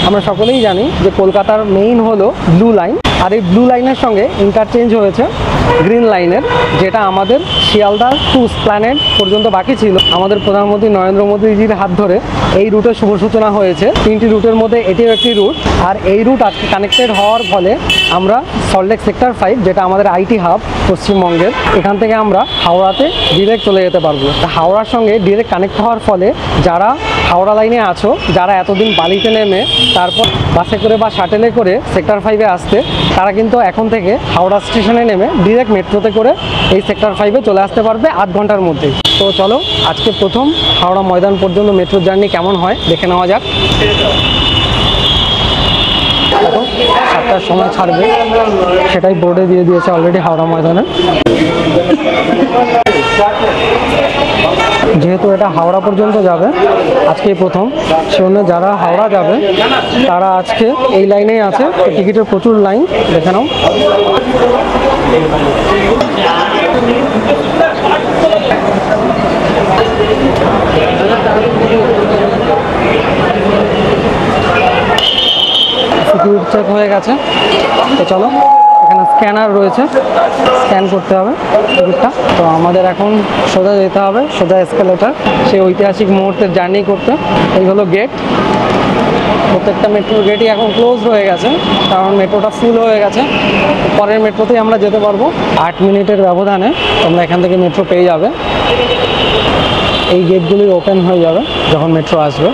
আমরা সকলেই জানি যে কলকাতার মেইন হলো ব্লু লাইন, আর এই ব্লু লাইনের সঙ্গে ইন্টারচেঞ্জ হয়েছে গ্রিন লাইনের, যেটা আমাদের শিয়ালদা টু এসপ্ল্যানেড পর্যন্ত বাকি ছিল। আমাদের প্রধানমন্ত্রী নরেন্দ্র মোদীজির হাত ধরে এই রুটের শুভ সূচনা হয়েছে। 3টি রুটের মধ্যে এটিও একটি রুট, আর এই রুট আজকে কানেক্টেড হওয়ার ফলে আমরা সল্টলেক সেক্টর 5, যেটা আমাদের আইটি হাব পশ্চিমবঙ্গের, এখান থেকে আমরা হাওড়াতে ডিরেক্ট চলে যেতে পারবো। হাওড়ার সঙ্গে ডিরেক্ট কানেক্ট হওয়ার ফলে যারা হাওড়া লাইনে আছো, যারা এতদিন বালিতে নেমে তারপর বাসে করে বা শাটেলে করে সেক্টর 5-এ আসতে, তারা কিন্তু এখন থেকে হাওড়া স্টেশনে নেমে ডিরেক্ট মেট্রোতে করে এই সেক্টর 5-এ চলে আসতে পারবে 8 ঘন্টার মধ্যেই। তো চলো আজকে প্রথম হাওড়া ময়দান পর্যন্ত মেট্রোর জার্নি কেমন হয় দেখে নেওয়া যাক। দেখো 7টার সময় ছাড়বে, সেটাই বোর্ডে দিয়ে দিয়েছে অলরেডি হাওড়া ময়দানে। যেহেতু এটা হাওড়া পর্যন্ত যাবে আজকেই প্রথম, সেজন্য যারা হাওড়া যাবে তারা আজকে এই লাইনেই আছে। টিকিটের প্রচুর লাইন, দেখে নাও। সিকিউরিটি চেক হয়ে গেছে, তো চলো এখানে স্ক্যানার রয়েছে, স্ক্যান করতে হবে টিকিটটা। তো আমাদের এখন সোজা যেতে হবে, সোজা এসকেলেটার, সেই ঐতিহাসিক মুহূর্তের জার্নি করতে। এই হলো গেট। প্রত্যেকটা মেট্রোর গেটই এখন ক্লোজ হয়ে গেছে, কারণ মেট্রোটা ফুল হয়ে গেছে। পরের মেট্রোতেই আমরা যেতে পারবো। 8 মিনিটের ব্যবধানে তোমরা এখান থেকে মেট্রো পেয়ে যাবে। এই গেটগুলি ওপেন হয়ে যাবে যখন মেট্রো আসবে।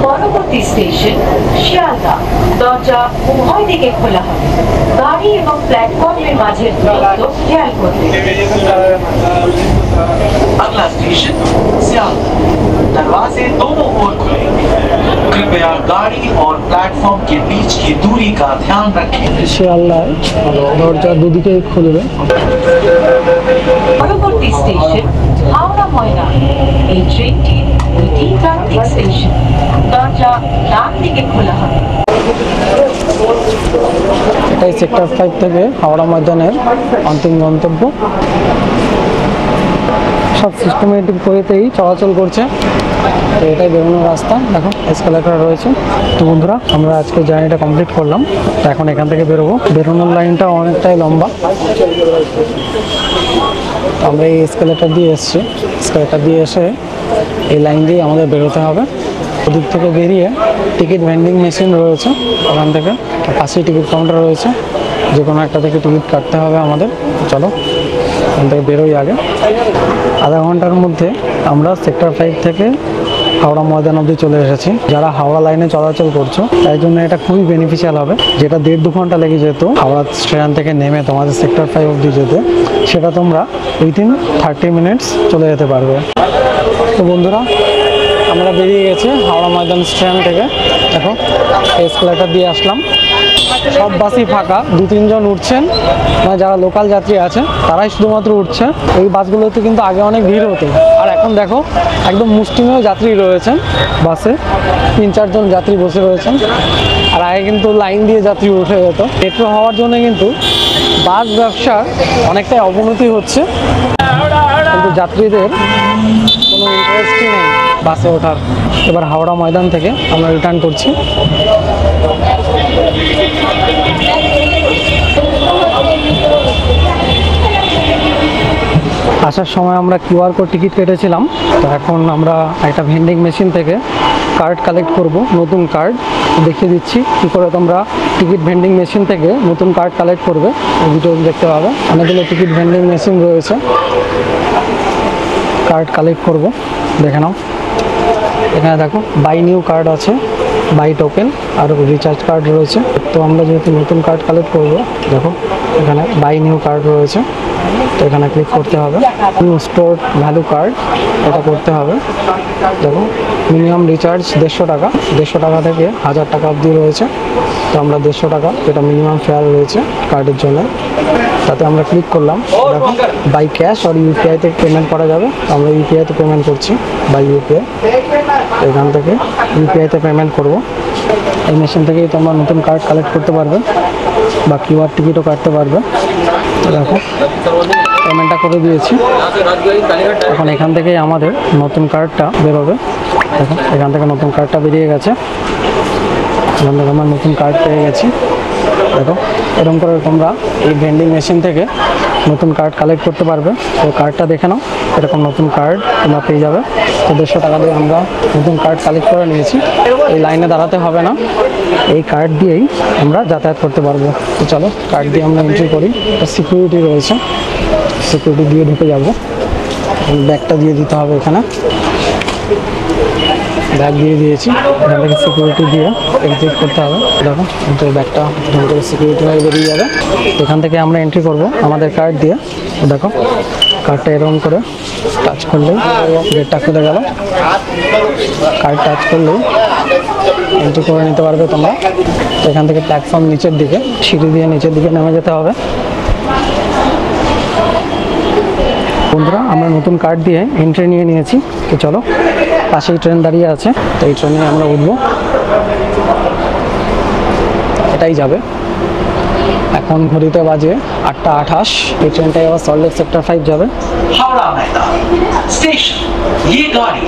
পরবর্তী স্টেশন শিয়ালদা। দরজা উভয় দিকে খোলা হবে। গাড়ি এবং প্ল্যাটফর্মের মাঝের দূরত্ব খেয়াল করবে। अगला स्टेशन सियालदा। दरवाजे दोनों ओर खुलेंगे। कृपया गाड़ी और प्लेटफॉर्म के बीच की दूरी का ध्यान रखें। শিয়ালদায় দরজা দুদিকেই খুলবে। পরবর্তী স্টেশন হাওড়া ময়দান। এই ট্রেনটি 2টি প্রান্তিক স্টেশন। দরজা ডান দিকে খোলা হবে। এটাই সেক্টর 5 থেকে হাওড়া ময়দানের অন্তিম গন্তব্য। সব সিস্টেমেটিক ওয়েতেই চলাচল করছে। তো এটাই বেরোনোর রাস্তা, দেখো এসকেলেটর রয়েছে। তো বন্ধুরা, আমরা আজকে জার্নিটা কমপ্লিট করলাম। তো এখন এখান থেকে বেরোবো। বেরোনোর লাইনটা অনেকটাই লম্বা। আমরা এই এসকেলেটর দিয়ে এসেছি, এসকেলেটর দিয়ে এসে এই লাইন দিয়ে আমাদের বেরোতে হবে। ওদিক থেকে বেরিয়ে টিকিট ভেন্ডিং মেশিন রয়েছে, ওখান থেকে পাশেই টিকিট কাউন্টার রয়েছে, যে কোনো একটা থেকে টিকিট কাটতে হবে আমাদের। চলো ওখান থেকে বেরোই আগে। আধা ঘন্টার মধ্যে আমরা সেক্টর 5 থেকে হাওড়া ময়দান অবধি চলে এসেছি। যারা হাওড়া লাইনে চলাচল করছো তাই জন্য এটা খুবই বেনিফিশিয়াল হবে। যেটা 1.5-2 ঘন্টা লেগে যেত হাওড়া স্টেশন থেকে নেমে তোমাদের সেক্টর 5 অবধি যেতে, সেটা তোমরা উইথিন 30 মিনিটস চলে যেতে পারবে। তো বন্ধুরা, আমরা বেরিয়ে গেছি হাওড়া ময়দান স্টেশন থেকে। দেখো এসকেলেটর দিয়ে আসলাম, সব বাসই ফাঁকা। 2-3 জন উঠছেন, মানে যারা লোকাল যাত্রী আছে তারাই শুধুমাত্র উঠছে। এই বাসগুলোতে কিন্তু আগে অনেক ভিড় হতো, আর এখন দেখো একদম মুষ্টিমেয় যাত্রী রয়েছেন বাসে। 3-4 জন যাত্রী বসে রয়েছেন, আর আগে কিন্তু লাইন দিয়ে যাত্রী উঠে যেত। মেট্রো হওয়ার জন্য কিন্তু বাস ব্যবসার অনেকটাই অবনতি হচ্ছে, কিন্তু যাত্রীদের কোনো ইন্টারেস্টই নেই বাসে ওঠার। এবার হাওড়া ময়দান থেকে আমরা রিটার্ন করছি। আসার সময় আমরা কিউআর কোড টিকিট কেটেছিলাম। তো এখন আমরা একটা ভেন্ডিং মেশিন থেকে কার্ড কালেক্ট করব, নতুন কার্ড। দেখিয়ে দিচ্ছি কী করে তোমরা টিকিট ভেন্ডিং মেশিন থেকে নতুন কার্ড কালেক্ট করবে। ভিডিও দেখতে পাবে, অনেকগুলো টিকিট ভেন্ডিং মেশিন রয়েছে। কার্ড কালেক্ট করব, দেখে নাও। এখানে দেখো বাই নিউ কার্ড আছে, বাই টোকেন, আর রিচার্জ কার্ড রয়েছে। তো আমরা যেহেতু নতুন কার্ড কালেক্ট করব, দেখো এখানে বাই নিউ কার্ড রয়েছে। তো এখানে ক্লিক করতে হবে। স্টোর ভ্যালু কার্ড এটা করতে হবে। দেখো মিনিমাম রিচার্জ 150 টাকা, 150 টাকা থেকে 1000 টাকা অবধি রয়েছে। তো আমরা 150 টাকা যেটা মিনিমাম ফেয়ার রয়েছে কার্ডের জন্য, তাতে আমরা ক্লিক করলাম। দেখো বাই ক্যাশ আর ইউপিআইতে পেমেন্ট করা যাবে। তো আমরা ইউপিআইতে পেমেন্ট করছি, বাই ইউপিআই। এখান থেকে ইউপিআইতে পেমেন্ট করব। এই মেশিন থেকেই তোমরা নতুন কার্ড কালেক্ট করতে পারবে বা কিউআর টিকিটও কাটতে পারবে। তো দেখো পেমেন্টটা করে দিয়েছি। এখন এখান থেকেই আমাদের নতুন কার্ডটা বেরোবে। দেখো এখান থেকে নতুন কার্ডটা বেরিয়ে গেছে। এখান থেকে আমরা নতুন কার্ড পেয়ে গেছি। দেখো এরকম করে তোমরা এই ভেন্ডিং মেশিন থেকে নতুন কার্ড কালেক্ট করতে পারবে। তো কার্ডটা দেখে নাও, এরকম নতুন কার্ড তোমরা পেয়ে যাবে। তো 150 টাকা দিয়ে আমরা নতুন কার্ড কালেক্ট করে নিয়েছি। এই লাইনে দাঁড়াতে হবে না, এই কার্ড দিয়েই আমরা যাতায়াত করতে পারবো। তো চলো কার্ড দিয়ে আমরা এন্ট্রি করি। সিকিউরিটি রয়েছে, সিকিউরিটি দিয়ে ঢুকে যাব। ব্যাগটা দিয়ে দিতে হবে এখানে, ব্যাগ দিয়ে দিয়েছি। এখান থেকে সিকিউরিটি দিয়ে এক্সিট করতে হবে। দেখো তো ব্যাগটা এখান থেকে সিকিউরিটি হয়ে বেরিয়ে যাবে। এখান থেকে আমরা এন্ট্রি করব আমাদের কার্ড দিয়ে। দেখো কার্ডটা এরকম করে টাচ করলেই গেটটা খুলে গেল। কার্ড টাচ করলেই এন্ট্রি করে নিতে পারবে তোমরা। তো এখান থেকে প্ল্যাটফর্ম নিচের দিকে সিঁড়ি দিয়ে নিচের দিকে নেমে যেতে হবে। বন্ধুরা আমরা নতুন কার্ড দিয়ে এন্ট্রি নিয়ে নিয়েছি। তো চলো পাশেই ট্রেন দাঁড়িয়ে আছে, তো এই ট্রেনে আমরা উঠবো। এটাই যাবে। এখন ঘড়িতে বাজে 8:28। এই ট্রেনটাই আবার সল্টলেক সেক্টর 5 যাবে। हावड़ा मैदान स्टेशन, ये गाड़ी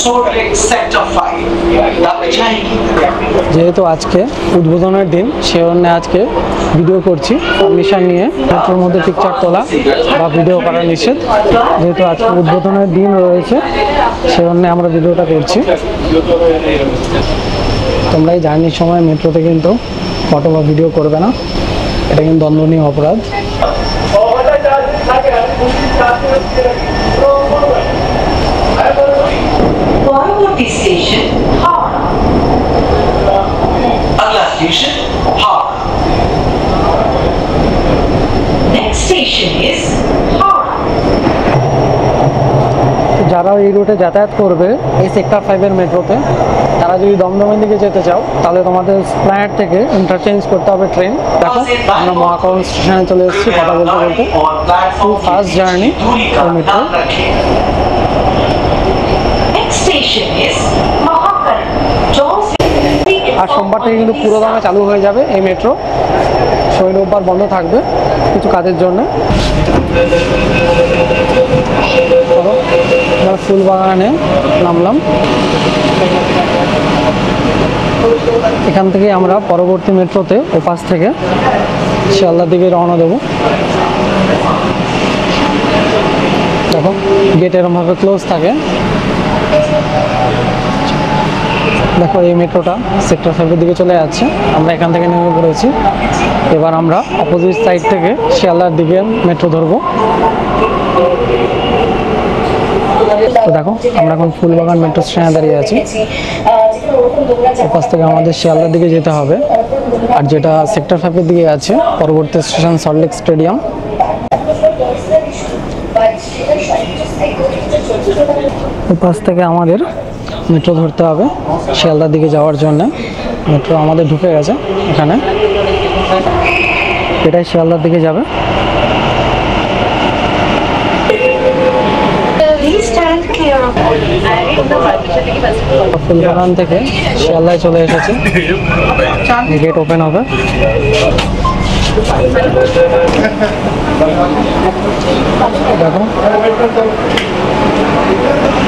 सॉल्टलेक सेक्टर 5 तक जाएगी। যেহেতু আজকে উদ্বোধনের দিন, সে জন্য আজকে ভিডিও করছি। পারমিশন নিয়ে মেট্রোর মধ্যে পিকচার তোলা বা ভিডিও করা নিষেধ। যেহেতু আজকে উদ্বোধনের দিন রয়েছে, সে জন্য আমরা ভিডিওটা করছি। তোমরা এই জার্নির সময় মেট্রোতে কিন্তু ফটো বা ভিডিও করবে না, এটা কিন্তু দণ্ডনীয় অপরাধ। পরবর্তী স্টেশন হাওড়া। अगला station Howrah. Next station is Howrah. যারা এই রুটে যাতায়াত করবে এই সেক্টর 5-এর মেট্রোতে, তারা যদি দমদমের দিকে যেতে চাও তাহলে তোমাদের স্প্ল্যানেড থেকে ইন্টারচেঞ্জ করতে হবে ট্রেন। দেখো আমরা মহাকরণ স্টেশনে চলে এসেছি কথা বলতে বলতে। খুব ফাস্ট জার্নি এই মেট্রো। Next station is মহাকরণ। আর সোমবার থেকে কিন্তু পুরো দামে চালু হয়ে যাবে এই মেট্রো। শনি রোববার বন্ধ থাকবে কিছু কাজের জন্য। আমরা ফুলবাগানে নামলাম। এখান থেকে আমরা পরবর্তী মেট্রোতে ওপাশ থেকে শিয়ালদার দিকে রওনা দেবো। দেখো গেট এরমভাবে ক্লোজ থাকে। দেখো এই মেট্রোটা সেক্টর 5-এর দিকে চলে যাচ্ছে। আমরা এখান থেকে নেমে পড়েছি। এবার আমরা অপোজিট সাইড থেকে শিয়ালদার দিকে মেট্রো ধরবো। তো দেখো আমরা এখন ফুলবাগান মেট্রো স্টেশনে দাঁড়িয়ে আছি। ওপাশ থেকে আমাদের শিয়ালদার দিকে যেতে হবে। আর যেটা সেক্টর 5-এর দিকে আছে পরবর্তী স্টেশন সল্টলেক স্টেডিয়াম। ওপাশ থেকে আমাদের মেট্রো ধরতে হবে শিয়ালদার দিকে যাওয়ার জন্য। মেট্রো আমাদের ঢুকে গেছে এখানে, এটাই শিয়ালদার দিকে যাবে। ফুলবাগান থেকে শিয়ালদায় চলে এসেছি। গেট ওপেন হবে। দেখো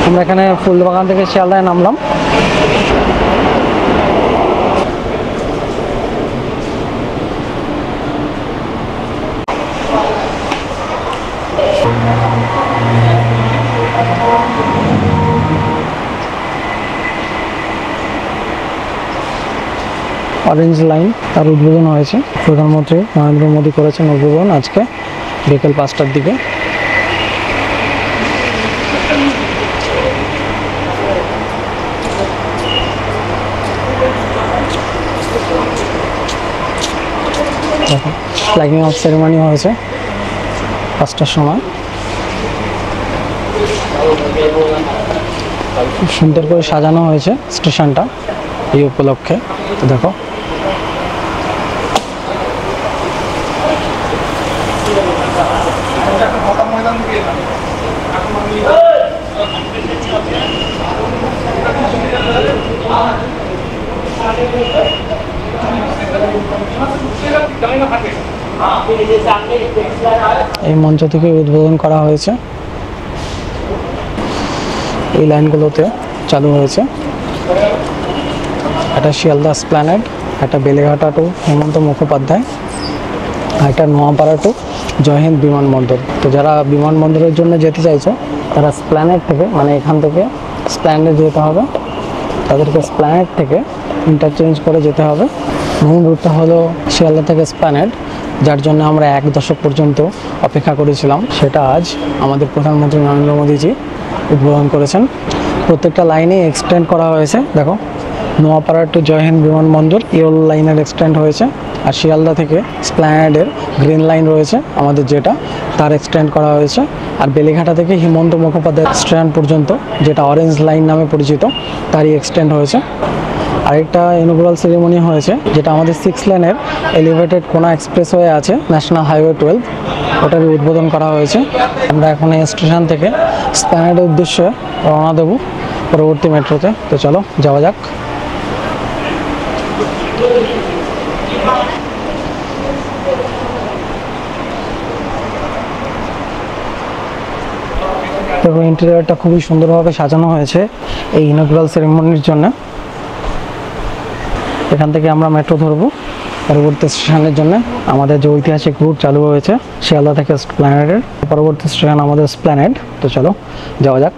আমরা এখানে ফুলবাগান থেকে শিয়ালদায় নামলাম। অরেঞ্জ লাইন তার উদ্বোধন হয়েছে। প্রধানমন্ত্রী নরেন্দ্র মোদী করেছেন উদ্বোধন আজকে বিকেল 5টার দিকে। ফ্ল্যাগিং অফ সেরেমনি হয়েছে। 5টার সময়। খুব সুন্দর করে সাজানো হয়েছে স্টেশনটা এই উপলক্ষে। তো দেখো এই মঞ্চ থেকে উদ্বোধন করা হয়েছে। এই লাইনগুলোতে চালু হয়েছে একটা শিয়ালদা এসপ্ল্যানেড, একটা বেলেঘাটা টু হেমন্ত মুখোপাধ্যায়, আর একটা নোয়াপাড়া টু জয়হিন্দ বিমানবন্দর। তো যারা বিমানবন্দরের জন্য যেতে চাইছো তারা এসপ্ল্যানেড থেকে, মানে এখান থেকে এসপ্ল্যানেড যেতে হবে, তাদেরকে এসপ্ল্যানেড থেকে ইন্টারচেঞ্জ করে যেতে হবে। মেইন রুটটা হলো শিয়ালদা থেকে এসপ্ল্যানেড, যার জন্য আমরা 1 দশক পর্যন্ত অপেক্ষা করেছিলাম। সেটা আজ আমাদের প্রধানমন্ত্রী নরেন্দ্র মোদীজি উদ্বোধন করেছেন। প্রত্যেকটা লাইনে এক্সটেন্ড করা হয়েছে। দেখো নোয়াপাড়া টু জয়হিন্দ বিমানবন্দর ইয়েলো লাইনের এক্সটেন্ড হয়েছে, আর শিয়ালদা থেকে এসপ্ল্যানেডের গ্রিন লাইন রয়েছে আমাদের, যেটা তার এক্সটেন্ড করা হয়েছে। আর বেলেঘাটা থেকে হেমন্ত মুখোপাধ্যায় স্ট্যান্ড পর্যন্ত, যেটা অরেঞ্জ লাইন নামে পরিচিত, তারই এক্সটেন্ড হয়েছে। আরেকটা ইনগুরাল সেরিমনি হয়েছে, যেটা আমাদের 6 লেনের এলিভেটেড কোনা এক্সপ্রেসওয়ে আছে ন্যাশনাল হাইওয়ে 12, ওটার উদ্বোধন করা হয়েছে। আমরা এখন এই স্টেশন থেকে এসপ্ল্যানেডের উদ্দেশ্যে রওনা দেব পরবর্তী মেট্রোতে। তো চলো যাওয়া যাক। দেখো ইন্টেরিয়রটা খুবই সুন্দরভাবে সাজানো হয়েছে এই ইনগুরাল সেরিমনির জন্য। এখান থেকে আমরা মেট্রো ধরবো পরবর্তী স্টেশনের জন্য। আমাদের যে ঐতিহাসিক রুট চালু হয়েছে শিয়ালদা থেকে এসপ্ল্যানেডের, পরবর্তী স্টেশন আমাদের এসপ্ল্যানেড। তো চলো যাওয়া যাক।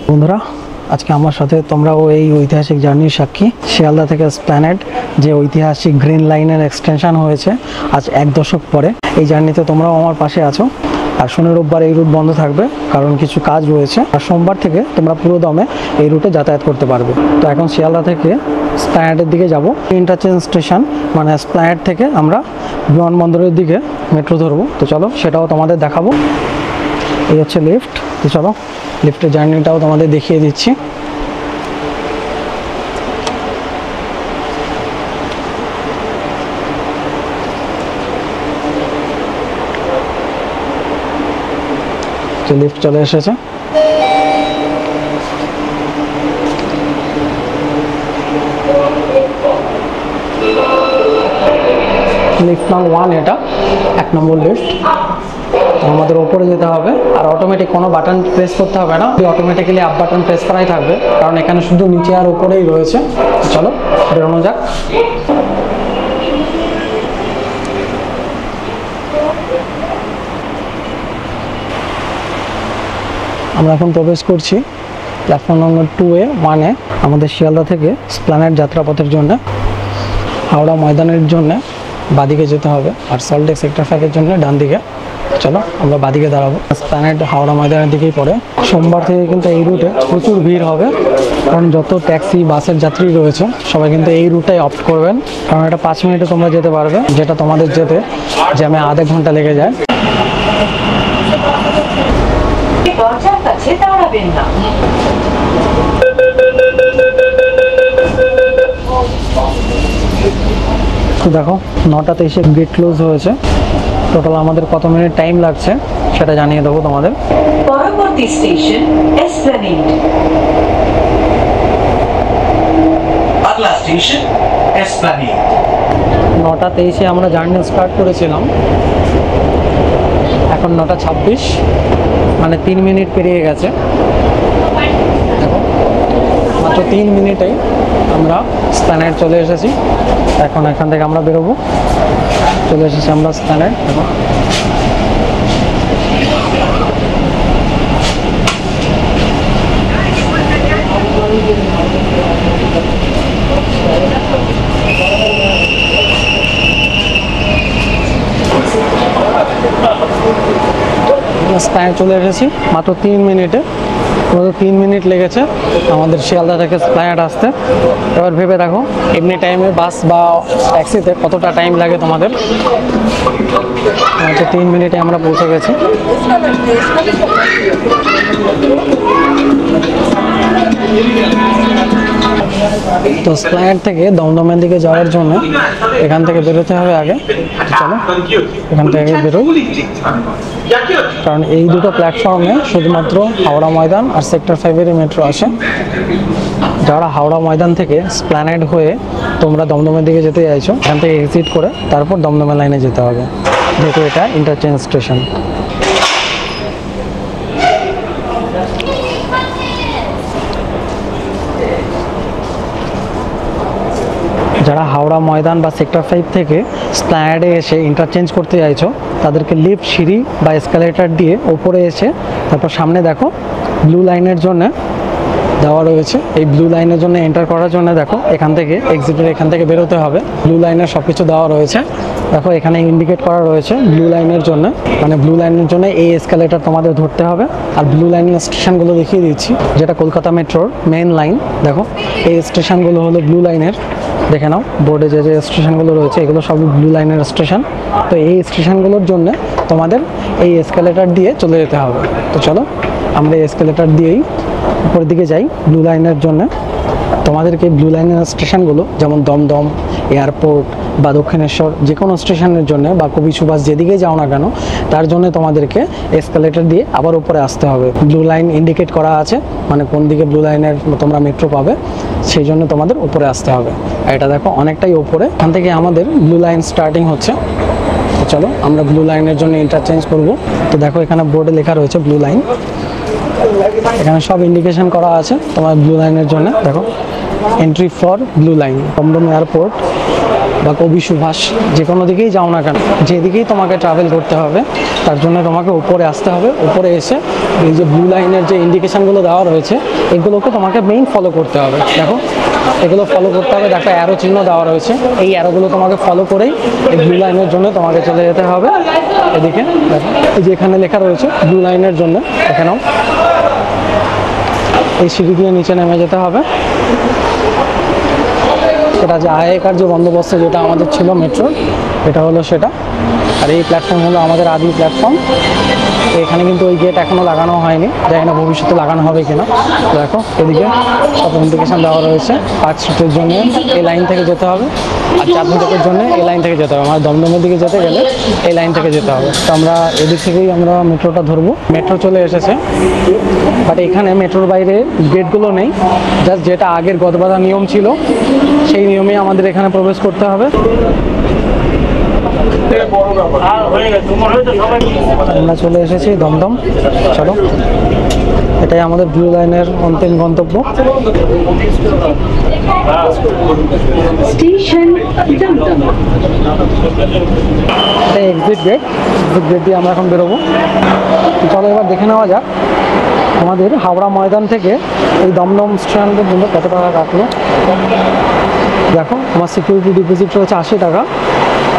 বন্ধুরা, আজকে আমার সাথে তোমরাও এই ঐতিহাসিক জার্নির সাক্ষী। শিয়ালদা থেকে এসপ্ল্যানেড যে ঐতিহাসিক গ্রিন লাইনের এক্সটেনশন হয়েছে আজ 1 দশক পরে, এই জার্নিতে তোমরাও আমার পাশে আছো। আর শনি রোববার এই রুট বন্ধ থাকবে, কারণ কিছু কাজ রয়েছে। আর সোমবার থেকে তোমরা পুরো দমে এই রুটে যাতায়াত করতে পারবে। তো এখন শিয়ালদা থেকে এসপ্ল্যানেডের দিকে যাব। ইন্টারচেঞ্জ স্টেশন মানে এসপ্ল্যানেড থেকে আমরা বিমানবন্দরের দিকে মেট্রো ধরবো। তো চলো সেটাও তোমাদের দেখাবো। এই হচ্ছে লিফট। তো চলো লিফটের জার্নিটাও তোমাদের দেখিয়ে দিচ্ছি। লিফট চলে এসেছে। লিফট নাম্বার 1, এটা 1 নম্বর লিফট। আমাদের ওপরে যেতে হবে, আর অটোমেটিক কোনো বাটন প্রেস করতে হবে না, অটোমেটিক্যালি আপ বাটন প্রেস করাই থাকবে, কারণ এখানে শুধু নিচে আর উপরেই রয়েছে। চলো বেরোনো যাক। আমরা এখন প্রবেশ করছি প্ল্যাটফর্ম নম্বর 2-এ 1-এ। আমাদের শিয়ালদা থেকে এসপ্ল্যানেড যাত্রাপথের জন্য হাওড়া ময়দানের জন্য বাদিকে যেতে হবে, আর সল্টলেক সেক্টর 5-এর জন্য ডান দিকে। চলো আমরা বাদিকে দাঁড়াবো। এসপ্ল্যানেড হাওড়া ময়দানের দিকেই পড়ে। সোমবার থেকে কিন্তু এই রুটে প্রচুর ভিড় হবে, কারণ যত ট্যাক্সি বাসের যাত্রী রয়েছে সবাই কিন্তু এই রুটটাই অপ্ট করবেন, কারণ এটা 5 মিনিটে তোমরা যেতে পারবে, যেটা তোমাদের যেতে জ্যামে আধা ঘন্টা লেগে যায়। দরজার কাছে দাঁড়াবেন না। তো দেখো 9টাতে এসে গেট ক্লোজ হয়েছে। টোটাল আমাদের কত মিনিট টাইম লাগছে সেটা জানিয়ে দেবো তোমাদের। পরবর্তী স্টেশন এসপ্ল্যানেড। अगला स्टेशन एस्प्लैनेड। 9:23 আমরা জার্নি স্টার্ট করেছিলাম, এখন 9:26, মানে 3 মিনিট পেরিয়ে গেছে। দেখো মাত্র 3 মিনিটেই আমরা এসপ্ল্যানেড চলে এসেছি। এখন এখান থেকে আমরা বেরোবো। চলে এসেছি আমরা এসপ্ল্যানেড। দেখো এসপ্ল্যানেড চলে এসেছি মাত্র 3 মিনিটে। আমাদের 3 মিনিট লেগেছে আমাদের শিয়ালদা থেকে এসপ্ল্যানেড আসতে। এবার ভেবে দেখো এমনি টাইমে বাস বা ট্যাক্সিতে কতটা টাইম লাগে তোমাদের। আচ্ছা 3 মিনিটে আমরা পৌঁছে গেছি। তো এসপ্ল্যানেড থেকে দমদমের দিকে যাওয়ার জন্য এখান থেকে বেরোতে হবে আগে। চলো এখান থেকে বেরোই, কারণ এই দুটো প্ল্যাটফর্মে শুধুমাত্র হাওড়া ময়দান আর সেক্টর 5-এর মেট্রো আসে। যারা হাওড়া ময়দান থেকে এসপ্ল্যানেড হয়ে তোমরা দমদমের দিকে যেতে চাইছো, এখান থেকে এক্সিট করে তারপর দমদমের লাইনে যেতে হবে, যেহেতু এটা ইন্টারচেঞ্জ স্টেশন। যারা হাওড়া ময়দান বা সেক্টর 5 থেকে এসপ্ল্যানেডে এসে ইন্টারচেঞ্জ করতে চাইছো, তাদেরকে লিফট, সিঁড়ি বা এসকালেটর দিয়ে ওপরে এসে তারপর সামনে দেখো ব্লু লাইনের জন্য দেওয়া রয়েছে। এই ব্লু লাইনের জন্য এন্টার করার জন্য দেখো এখান থেকে এক্সিটের এখান থেকে বেরোতে হবে। ব্লু লাইনের সব কিছু দেওয়া রয়েছে, দেখো এখানে ইন্ডিকেট করা রয়েছে ব্লু লাইনের জন্য, মানে ব্লু লাইনের জন্য এই এসকালেটর তোমাদের ধরতে হবে। আর ব্লু লাইনের স্টেশনগুলো দেখিয়ে দিচ্ছি, যেটা কলকাতা মেট্রোর মেন লাইন। দেখো এই স্টেশনগুলো হলো ব্লু লাইনের, দেখে নাও বোর্ডে যে যে স্টেশনগুলো রয়েছে এগুলো সবই ব্লু লাইনের স্টেশন। তো এই স্টেশনগুলোর জন্য তোমাদের এই এসকালেটর দিয়ে চলে যেতে হবে। তো চলো আমরা এই এসকালেটর দিয়েই উপরের দিকে যাই ব্লু লাইনের জন্য। তোমাদেরকে ব্লু লাইনের স্টেশনগুলো যেমন দমদম, এয়ারপোর্ট বা দক্ষিণেশ্বর যে কোনো স্টেশনের জন্য বা কবি সুভাষ যেদিকে যাও না কেন, তার জন্য তোমাদেরকে এসকালেটর দিয়ে আবার উপরে আসতে হবে। ব্লু লাইন ইন্ডিকেট করা আছে, মানে কোন দিকে ব্লু লাইনের তোমরা মেট্রো পাবে, সেই জন্য তোমাদের উপরে আসতে হবে। আর এটা দেখো অনেকটাই উপরে, এখান থেকে আমাদের ব্লু লাইন স্টার্টিং হচ্ছে। তো চলো আমরা ব্লু লাইনের জন্য ইন্টারচেঞ্জ করব। তো দেখো এখানে বোর্ডে লেখা রয়েছে ব্লু লাইন, এখানে সব ইন্ডিকেশন করা আছে তোমার ব্লু লাইনের জন্য। দেখো entry for blue line, Dum Dum airport বা কবি সুভাষ যে কোনো দিকেই যাও না কেন, যেদিকেই তোমাকে ট্রাভেল করতে হবে তার জন্য তোমাকে উপরে আসতে হবে। উপরে এসে এই যে ব্লু লাইনের যে ইন্ডিকেশনগুলো দেওয়া রয়েছে এগুলোকে তোমাকে মেইন ফলো করতে হবে। দেখো এগুলো ফলো করতে হবে, দেখো অ্যারো চিহ্ন দেওয়া রয়েছে, এই অ্যারোগুলো তোমাকে ফলো করেই এই ব্লু লাইনের জন্য তোমাকে চলে যেতে হবে। এদিকে দেখো এই যে এখানে লেখা রয়েছে ব্লু লাইনের জন্য, এখানেও এই সিঁড়ি দিয়ে নিচে নেমে যেতে হবে। এটা যে আগেকার যে বন্দোবস্ত যেটা আমাদের ছিল মেট্রোর, এটা হলো সেটা। আর এই প্ল্যাটফর্ম হলো আমাদের আদি প্ল্যাটফর্ম। এখানে কিন্তু ওই গেট এখনও লাগানো হয়নি, জানি না ভবিষ্যতে লাগানো হবে কিনা। দেখো এদিকে সব ইন্ডিকেশন দেওয়া রয়েছে। পার্ক স্ট্রিটের জন্য এই লাইন থেকে যেতে হবে, আর চাঁদনি জন্য এই লাইন থেকে যেতে হবে। আমার দমদমের দিকে যেতে গেলে এই লাইন থেকে যেতে হবে। তো আমরা এদিক থেকেই আমরা মেট্রোটা ধরবো। মেট্রো চলে এসেছে, বাট এখানে মেট্রোর বাইরে গেটগুলো নেই, জাস্ট যেটা আগের গদবাধা নিয়ম ছিল সেই নিয়মে আমাদের এখানে প্রবেশ করতে হবে। আমরা চলে এসেছি দমদম। চলো এটাই আমাদের ব্লু লাইনের অন্তিম গন্তব্য। স্টেশন দমদম। এটা এক্সিট গেট, এক্সিট গেট দিয়ে আমরা এখন বেরোবো। চলো এবার দেখে নেওয়া যাক আমাদের হাওড়া ময়দান থেকে এই দমদম স্টেশন পর্যন্ত কত টাকা কাটলো। দেখো আমার সিকিউরিটি ডিপোজিট রয়েছে 80 টাকা,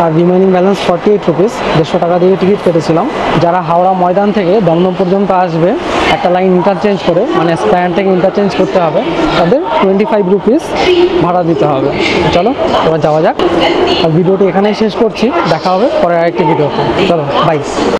আর রিমেনিং ব্যালেন্স 48 রুপিস। 150 টাকা দিয়ে টিকিট কেটেছিলাম। যারা হাওড়া ময়দান থেকে দমদম পর্যন্ত আসবে একটা লাইন ইন্টারচেঞ্জ করে, মানে স্ট্যান্ড থেকে ইন্টারচেঞ্জ করতে হবে, তাদের 25 রুপিস ভাড়া দিতে হবে। চলো এবার যাওয়া যাক। আর ভিডিওটি এখানেই শেষ করছি, দেখা হবে পরের আরেকটি ভিডিওতে। চলো বাই।